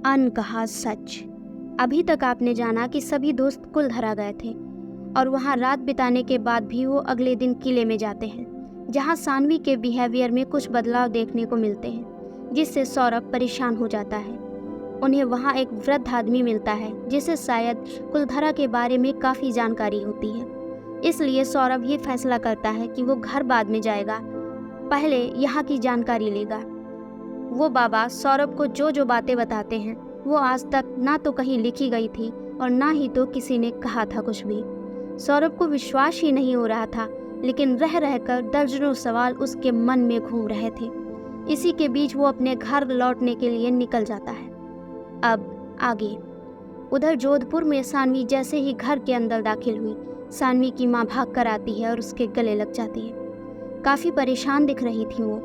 अनकहा सच। अभी तक आपने जाना कि सभी दोस्त कुलधरा गए थे और वहाँ रात बिताने के बाद भी वो अगले दिन किले में जाते हैं, जहाँ सानवी के बिहेवियर में कुछ बदलाव देखने को मिलते हैं, जिससे सौरभ परेशान हो जाता है। उन्हें वहाँ एक वृद्ध आदमी मिलता है जिसे शायद कुलधरा के बारे में काफ़ी जानकारी होती है। इसलिए सौरभ ये फैसला करता है कि वो घर बाद में जाएगा, पहले यहाँ की जानकारी लेगा। वो बाबा सौरभ को जो जो बातें बताते हैं वो आज तक ना तो कहीं लिखी गई थी और ना ही तो किसी ने कहा था कुछ भी। सौरभ को विश्वास ही नहीं हो रहा था, लेकिन रह रहकर दर्जनों सवाल उसके मन में घूम रहे थे। इसी के बीच वो अपने घर लौटने के लिए निकल जाता है। अब आगे उधर जोधपुर में सानवी जैसे ही घर के अंदर दाखिल हुई, सानवी की माँ भाग कर आती है और उसके गले लग जाती है। काफ़ी परेशान दिख रही थी वो,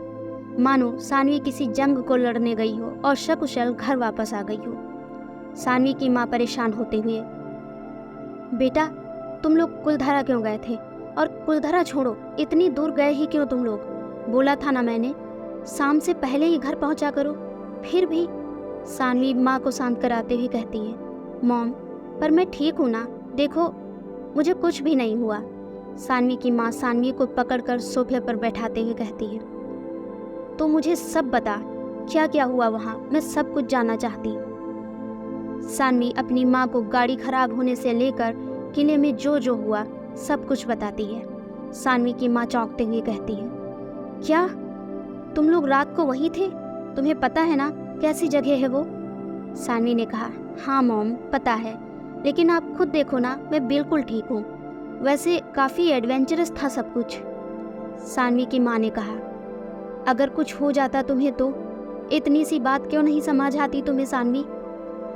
मानो सानवी किसी जंग को लड़ने गई हो और सकुशल घर वापस आ गई हो। सानवी की माँ परेशान होते हुए, बेटा तुम लोग कुलधरा क्यों गए थे? और कुलधरा छोड़ो, इतनी दूर गए ही क्यों तुम लोग? बोला था ना मैंने, शाम से पहले ही घर पहुंचा करो। फिर भी सानवी माँ को शांत कराते हुए कहती है, मॉम पर मैं ठीक हूँ ना, देखो मुझे कुछ भी नहीं हुआ। सानवी की माँ सानवी को पकड़कर सोफे पर बैठाते हुए कहती है, तो मुझे सब बता, क्या क्या हुआ वहाँ, मैं सब कुछ जानना चाहती हूँ। सानवी अपनी माँ को गाड़ी खराब होने से लेकर किले में जो जो हुआ सब कुछ बताती है। सानवी की माँ चौंकते हुए कहती है, क्या तुम लोग रात को वहीं थे? तुम्हें पता है ना कैसी जगह है वो? सानवी ने कहा, हाँ मॉम पता है, लेकिन आप खुद देखो ना, मैं बिल्कुल ठीक हूँ। वैसे काफ़ी एडवेंचरस था सब कुछ। सानवी की माँ ने कहा, अगर कुछ हो जाता तुम्हें तो? इतनी सी बात क्यों नहीं समझ आती तुम्हें सानवी?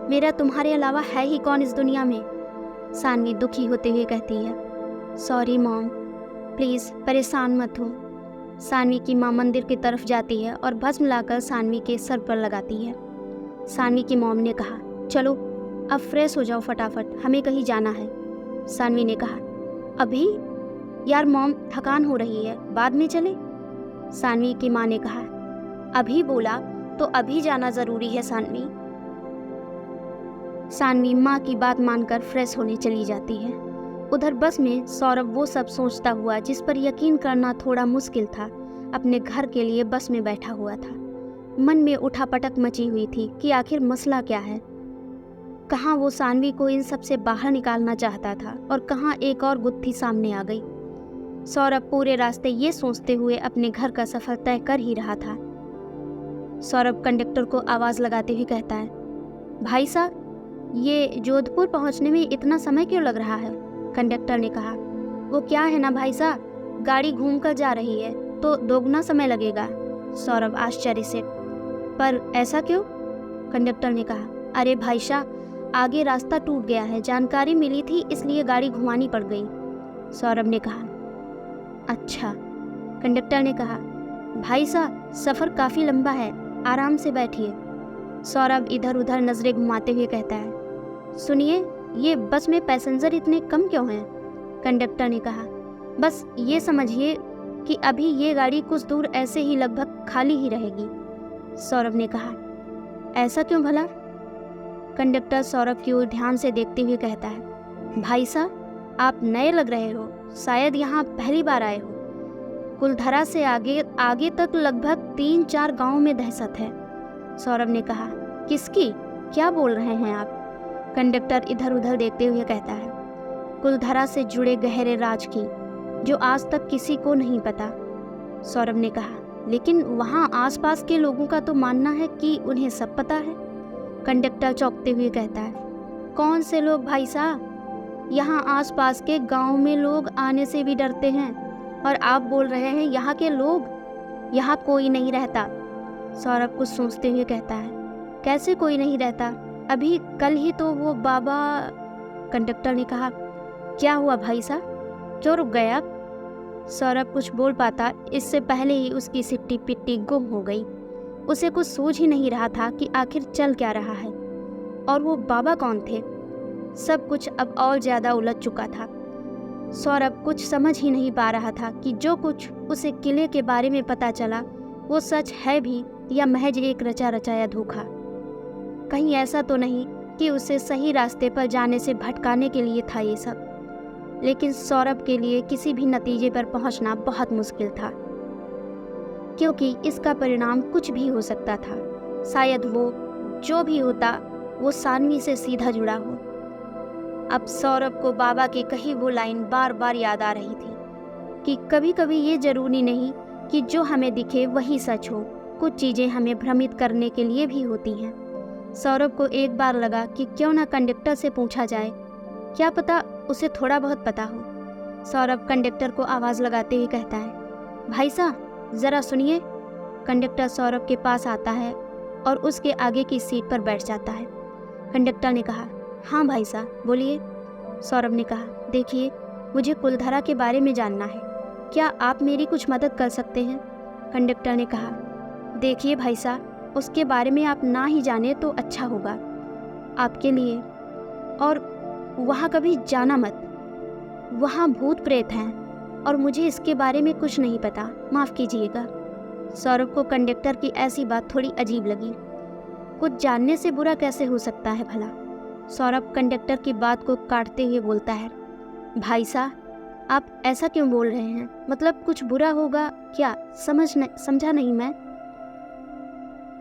मेरा तुम्हारे अलावा है ही कौन इस दुनिया में? सानवी दुखी होते हुए कहती है, सॉरी मॉम, प्लीज़ परेशान मत हो। सानवी की माँ मंदिर की तरफ जाती है और भस्म लाकर सानवी के सर पर लगाती है। सानवी की मॉम ने कहा, चलो अब फ्रेश हो जाओ फटाफट, हमें कहीं जाना है। सानवी ने कहा, अभी? यार मॉम थकान हो रही है, बाद में चले? सानवी की माँ ने कहा, अभी बोला तो अभी जाना ज़रूरी है सानवी। सानवी माँ की बात मानकर फ्रेश होने चली जाती है। उधर बस में सौरभ वो सब सोचता हुआ जिस पर यकीन करना थोड़ा मुश्किल था, अपने घर के लिए बस में बैठा हुआ था। मन में उठापटक मची हुई थी कि आखिर मसला क्या है। कहाँ वो सानवी को इन सब से बाहर निकालना चाहता था और कहाँ एक और गुत्थी सामने आ गई। सौरभ पूरे रास्ते ये सोचते हुए अपने घर का सफ़र तय कर ही रहा था। सौरभ कंडक्टर को आवाज़ लगाते हुए कहता है, भाई साहब ये जोधपुर पहुंचने में इतना समय क्यों लग रहा है? कंडक्टर ने कहा, वो क्या है ना भाई साहब, गाड़ी घूम कर जा रही है तो दोगुना समय लगेगा। सौरभ आश्चर्य से, पर ऐसा क्यों? कंडक्टर ने कहा, अरे भाई साहब आगे रास्ता टूट गया है, जानकारी मिली थी इसलिए गाड़ी घुमानी पड़ गई। सौरभ ने कहा, अच्छा। कंडक्टर ने कहा, भाई साहब सफ़र काफ़ी लंबा है, आराम से बैठिए। सौरभ इधर उधर नज़रें घुमाते हुए कहता है, सुनिए ये बस में पैसेंजर इतने कम क्यों हैं? कंडक्टर ने कहा, बस ये समझिए कि अभी ये गाड़ी कुछ दूर ऐसे ही लगभग खाली ही रहेगी। सौरभ ने कहा, ऐसा क्यों भला? कंडक्टर सौरभ की ओर ध्यान से देखते हुए कहता है, भाई साहब आप नए लग रहे हो, शायद यहाँ पहली बार आए हो। कुलधरा से आगे आगे तक लगभग 3-4 गांव में दहशत है। सौरभ ने कहा, किसकी? क्या बोल रहे हैं आप? कंडक्टर इधर उधर देखते हुए कहता है, कुलधरा से जुड़े गहरे राज की, जो आज तक किसी को नहीं पता। सौरभ ने कहा, लेकिन वहाँ आसपास के लोगों का तो मानना है कि उन्हें सब पता है। कंडक्टर चौंकते हुए कहता है, कौन से लोग भाई साहब? यहाँ आसपास के गांव में लोग आने से भी डरते हैं और आप बोल रहे हैं यहाँ के लोग? यहाँ कोई नहीं रहता। सौरभ कुछ सोचते हुए कहता है, कैसे कोई नहीं रहता? अभी कल ही तो वो बाबा। कंडक्टर ने कहा, क्या हुआ भाई साहब, क्यों रुक गए आप? सौरभ कुछ बोल पाता इससे पहले ही उसकी सिट्टी पिट्टी गुम हो गई। उसे कुछ सूझ ही नहीं रहा था कि आखिर चल क्या रहा है और वो बाबा कौन थे। सब कुछ अब और ज़्यादा उलझ चुका था। सौरभ कुछ समझ ही नहीं पा रहा था कि जो कुछ उसे किले के बारे में पता चला वो सच है भी या महज एक रचा रचाया धोखा। कहीं ऐसा तो नहीं कि उसे सही रास्ते पर जाने से भटकाने के लिए था ये सब। लेकिन सौरभ के लिए किसी भी नतीजे पर पहुंचना बहुत मुश्किल था, क्योंकि इसका परिणाम कुछ भी हो सकता था। शायद वो जो भी होता वो सानवी से सीधा जुड़ा हो। अब सौरभ को बाबा की कही वो लाइन बार बार याद आ रही थी कि कभी कभी ये जरूरी नहीं कि जो हमें दिखे वही सच हो, कुछ चीज़ें हमें भ्रमित करने के लिए भी होती हैं। सौरभ को एक बार लगा कि क्यों ना कंडक्टर से पूछा जाए, क्या पता उसे थोड़ा बहुत पता हो। सौरभ कंडक्टर को आवाज़ लगाते हुए कहता है, भाई साहब ज़रा सुनिए। कंडक्टर सौरभ के पास आता है और उसके आगे की सीट पर बैठ जाता है। कंडक्टर ने कहा, हाँ भाई साहब बोलिए। सौरभ ने कहा, देखिए मुझे कुलधरा के बारे में जानना है, क्या आप मेरी कुछ मदद कर सकते हैं? कंडक्टर ने कहा, देखिए भाई साहब उसके बारे में आप ना ही जाने तो अच्छा होगा आपके लिए, और वहाँ कभी जाना मत। वहाँ भूत प्रेत हैं और मुझे इसके बारे में कुछ नहीं पता, माफ़ कीजिएगा। सौरभ को कंडक्टर की ऐसी बात थोड़ी अजीब लगी। कुछ जानने से बुरा कैसे हो सकता है भला? सौरभ कंडक्टर की बात को काटते हुए बोलता है, भाई साहब आप ऐसा क्यों बोल रहे हैं? मतलब कुछ बुरा होगा क्या? समझा नहीं मैं।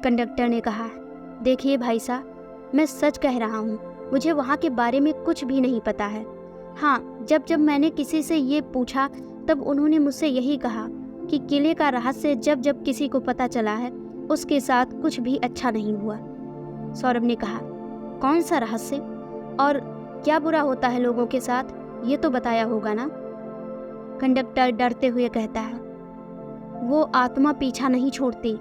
कंडक्टर ने कहा, देखिए भाई साहब मैं सच कह रहा हूँ, मुझे वहाँ के बारे में कुछ भी नहीं पता है। हाँ, जब जब मैंने किसी से ये पूछा तब उन्होंने मुझसे यही कहा कि किले का रहस्य जब जब किसी को पता चला है उसके साथ कुछ भी अच्छा नहीं हुआ। सौरभ ने कहा, कौन सा रहस्य और क्या बुरा होता है लोगों के साथ, ये तो बताया होगा ना? कंडक्टर डरते हुए कहता है, वो आत्मा पीछा नहीं छोड़ती,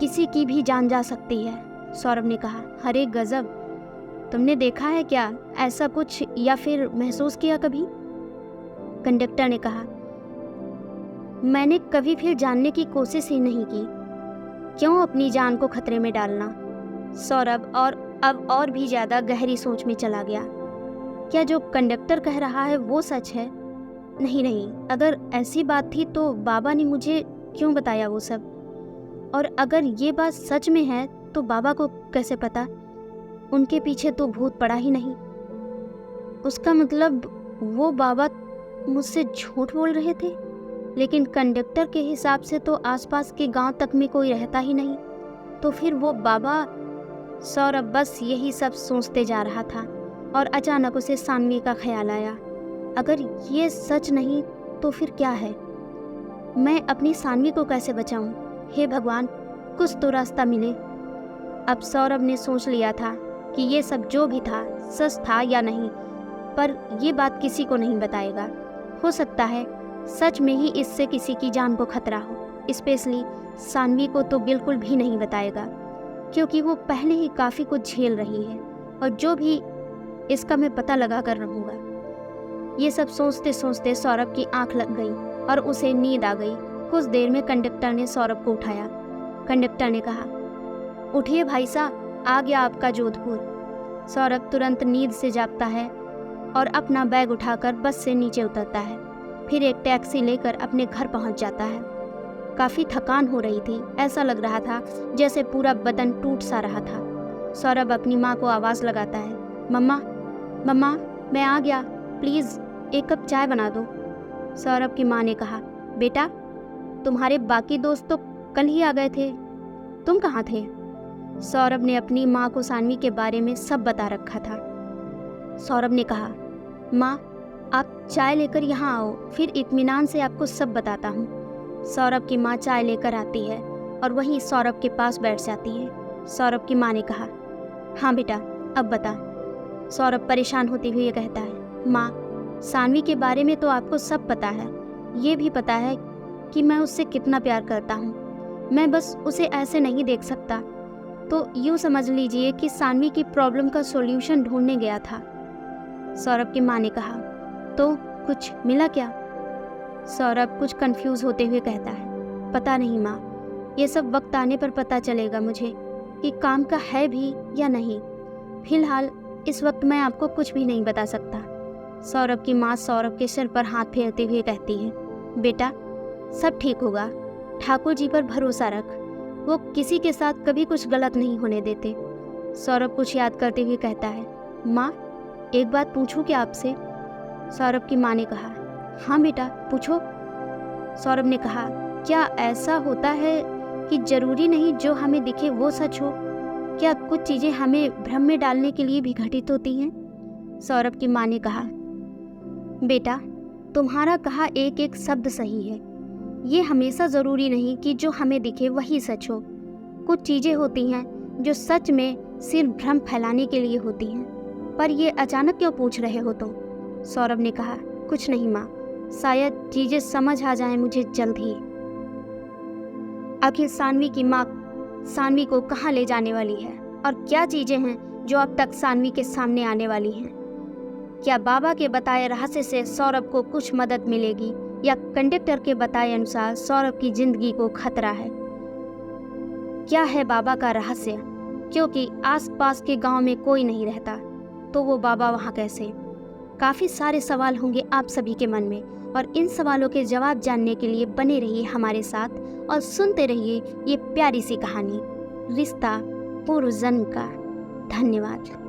किसी की भी जान जा सकती है। सौरभ ने कहा, अरे गजब, तुमने देखा है क्या ऐसा कुछ या फिर महसूस किया कभी? कंडक्टर ने कहा, मैंने कभी फिर जानने की कोशिश ही नहीं की, क्यों अपनी जान को खतरे में डालना। सौरभ अब और भी ज़्यादा गहरी सोच में चला गया। क्या जो कंडक्टर कह रहा है वो सच है? नहीं, अगर ऐसी बात थी तो बाबा ने मुझे क्यों बताया वो सब? और अगर ये बात सच में है तो बाबा को कैसे पता? उनके पीछे तो भूत पड़ा ही नहीं। उसका मतलब वो बाबा मुझसे झूठ बोल रहे थे। लेकिन कंडक्टर के हिसाब से तो आसपास के गांव तक में कोई रहता ही नहीं, तो फिर वो बाबा। सौरभ बस यही सब सोचते जा रहा था और अचानक उसे सानवी का ख्याल आया। अगर ये सच नहीं तो फिर क्या है? मैं अपनी सानवी को कैसे बचाऊं? हे भगवान, कुछ तो रास्ता मिले। अब सौरभ ने सोच लिया था कि ये सब जो भी था सच था या नहीं, पर ये बात किसी को नहीं बताएगा। हो सकता है सच में ही इससे किसी की जान को खतरा हो। स्पेशली सानवी को तो बिल्कुल भी नहीं बताएगा, क्योंकि वो पहले ही काफ़ी कुछ झेल रही है और जो भी इसका मैं पता लगा कर रहूँगा। ये सब सोचते सोचते सौरभ की आंख लग गई और उसे नींद आ गई। कुछ देर में कंडक्टर ने सौरभ को उठाया। कंडक्टर ने कहा, उठिए भाई साहब, आ गया आपका जोधपुर। सौरभ तुरंत नींद से जागता है और अपना बैग उठाकर बस से नीचे उतरता है। फिर एक टैक्सी लेकर अपने घर पहुंच जाता है। काफ़ी थकान हो रही थी, ऐसा लग रहा था जैसे पूरा बदन टूट सा रहा था। सौरभ अपनी माँ को आवाज़ लगाता है, मम्मा मम्मा मैं आ गया, प्लीज़ एक कप चाय बना दो। सौरभ की माँ ने कहा, बेटा तुम्हारे बाकी दोस्त तो कल ही आ गए थे, तुम कहाँ थे? सौरभ ने अपनी माँ को सानवी के बारे में सब बता रखा था। सौरभ ने कहा, माँ आप चाय लेकर यहाँ आओ, फिर इत्मीनान से आपको सब बताता हूँ। सौरभ की माँ चाय लेकर आती है और वहीं सौरभ के पास बैठ जाती है। सौरभ की माँ ने कहा, हाँ बेटा अब बता। सौरभ परेशान होते हुए कहता है, माँ सानवी के बारे में तो आपको सब पता है, ये भी पता है कि मैं उससे कितना प्यार करता हूँ। मैं बस उसे ऐसे नहीं देख सकता, तो यूँ समझ लीजिए कि सानवी की प्रॉब्लम का सॉल्यूशन ढूंढने गया था। सौरभ की माँ ने कहा, तो कुछ मिला क्या? सौरभ कुछ कंफ्यूज होते हुए कहता है, पता नहीं माँ, ये सब वक्त आने पर पता चलेगा मुझे कि काम का है भी या नहीं। फिलहाल इस वक्त मैं आपको कुछ भी नहीं बता सकता। सौरभ की माँ सौरभ के सिर पर हाथ फेरते हुए कहती है, बेटा सब ठीक होगा, ठाकुर जी पर भरोसा रख, वो किसी के साथ कभी कुछ गलत नहीं होने देते। सौरभ कुछ याद करते हुए कहता है, माँ एक बात पूछूं क्या आपसे? सौरभ की माँ ने कहा, हाँ बेटा पूछो। सौरभ ने कहा, क्या ऐसा होता है कि जरूरी नहीं जो हमें दिखे वो सच हो? क्या कुछ चीज़ें हमें भ्रम में डालने के लिए भी घटित होती हैं? सौरभ की माँ ने कहा, बेटा तुम्हारा कहा एक एक शब्द सही है। ये हमेशा ज़रूरी नहीं कि जो हमें दिखे वही सच हो। कुछ चीज़ें होती हैं जो सच में सिर्फ भ्रम फैलाने के लिए होती हैं। पर ये अचानक क्यों पूछ रहे हो तुम? सौरभ ने कहा, कुछ नहीं माँ, शायद चीज़ें समझ आ जाएं मुझे जल्द ही। आखिर सानवी की माँ सानवी को कहाँ ले जाने वाली है और क्या चीज़ें हैं जो अब तक सानवी के सामने आने वाली हैं? क्या बाबा के बताए रहस्य से सौरभ को कुछ मदद मिलेगी या कंडक्टर के बताए अनुसार सौरभ की जिंदगी को खतरा है? क्या है बाबा का रहस्य? क्योंकि आसपास के गांव में कोई नहीं रहता तो वो बाबा वहाँ कैसे? काफ़ी सारे सवाल होंगे आप सभी के मन में, और इन सवालों के जवाब जानने के लिए बने रहिए हमारे साथ और सुनते रहिए ये प्यारी सी कहानी रिश्ता पूर्व जन्म का। धन्यवाद।